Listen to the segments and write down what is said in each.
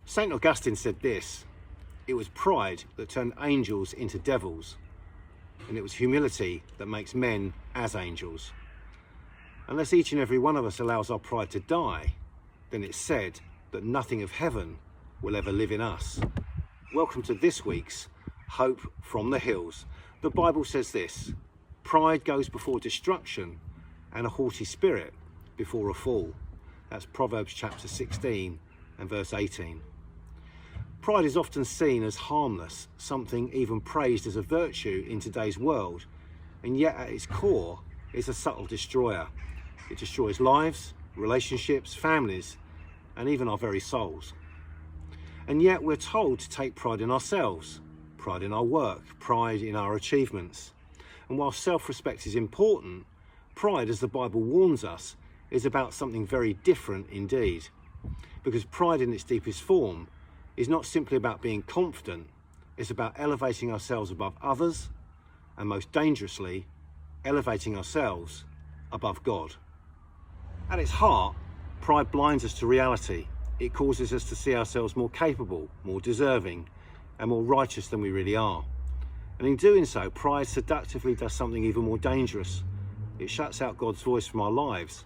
St. Augustine said this: it was pride that turned angels into devils, and it was humility that makes men as angels. Unless each and every one of us allows our pride to die, then it's said that nothing of heaven will ever live in us. Welcome to this week's Hope from the Hills. The Bible says this: pride goes before destruction, and a haughty spirit before a fall. That's Proverbs chapter 16 and verse 18. Pride is often seen as harmless, something even praised as a virtue in today's world, and yet at its core it's a subtle destroyer. It destroys lives, relationships, families, and even our very souls. And yet we're told to take pride in ourselves, pride in our work, pride in our achievements. And while self-respect is important, pride, as the Bible warns us, is about something very different indeed. Because pride in its deepest form is not simply about being confident, it's about elevating ourselves above others, and most dangerously, elevating ourselves above God. At its heart, pride blinds us to reality. It causes us to see ourselves more capable, more deserving, and more righteous than we really are. And in doing so, pride seductively does something even more dangerous. It shuts out God's voice from our lives.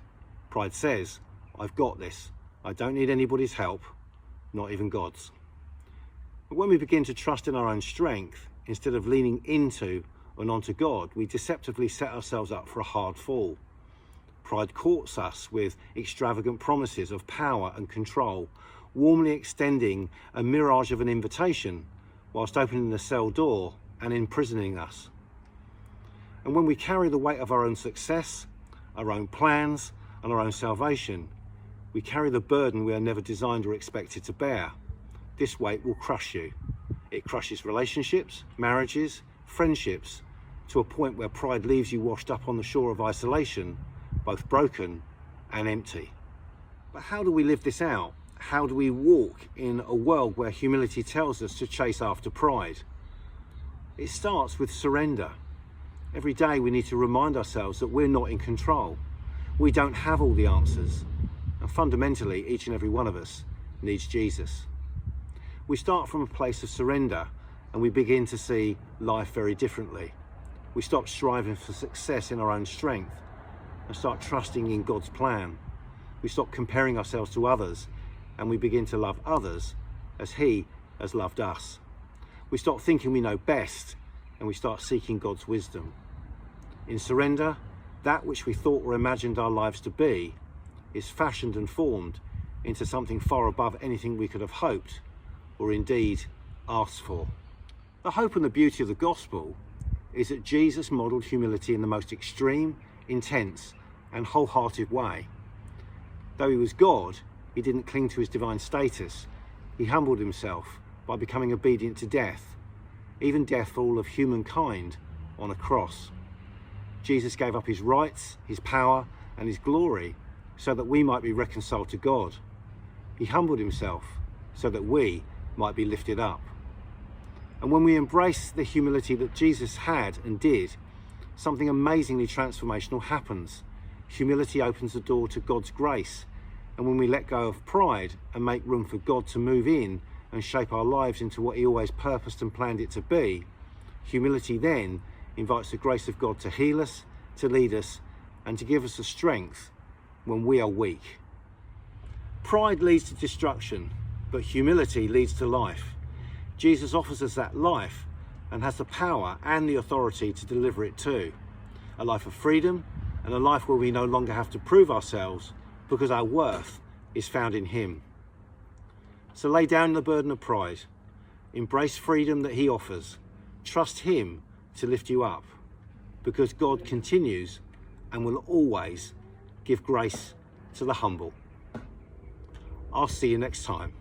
Pride says, I've got this. I don't need anybody's help, not even God's. But when we begin to trust in our own strength, instead of leaning into and onto God, we deceptively set ourselves up for a hard fall. Pride courts us with extravagant promises of power and control, warmly extending a mirage of an invitation, whilst opening the cell door and imprisoning us. And when we carry the weight of our own success, our own plans, and our own salvation, we carry the burden we are never designed or expected to bear. This weight will crush you. It crushes relationships, marriages, friendships, to a point where pride leaves you washed up on the shore of isolation, both broken and empty. But how do we live this out? How do we walk in a world where humility tells us to chase after pride? It starts with surrender. Every day we need to remind ourselves that we're not in control. We don't have all the answers. And fundamentally, each and every one of us needs Jesus. We start from a place of surrender and we begin to see life very differently. We stop striving for success in our own strength and start trusting in God's plan. We stop comparing ourselves to others and we begin to love others as He has loved us. We stop thinking we know best and we start seeking God's wisdom. In surrender, that which we thought or imagined our lives to be is fashioned and formed into something far above anything we could have hoped or indeed asked for. The hope and the beauty of the gospel is that Jesus modelled humility in the most extreme, intense and wholehearted way. Though He was God, He didn't cling to His divine status. He humbled Himself by becoming obedient to death, even death for all of humankind on a cross. Jesus gave up His rights, His power and His glory so that we might be reconciled to God. He humbled Himself so that we might be lifted up. And when we embrace the humility that Jesus had and did, something amazingly transformational happens. Humility opens the door to God's grace. And when we let go of pride and make room for God to move in and shape our lives into what He always purposed and planned it to be, humility then invites the grace of God to heal us, to lead us, and to give us the strength when we are weak. Pride leads to destruction, but humility leads to life. Jesus offers us that life and has the power and the authority to deliver it too. A life of freedom and a life where we no longer have to prove ourselves because our worth is found in Him. So lay down the burden of pride, embrace freedom that He offers, trust Him to lift you up, because God continues and will always give grace to the humble. I'll see you next time.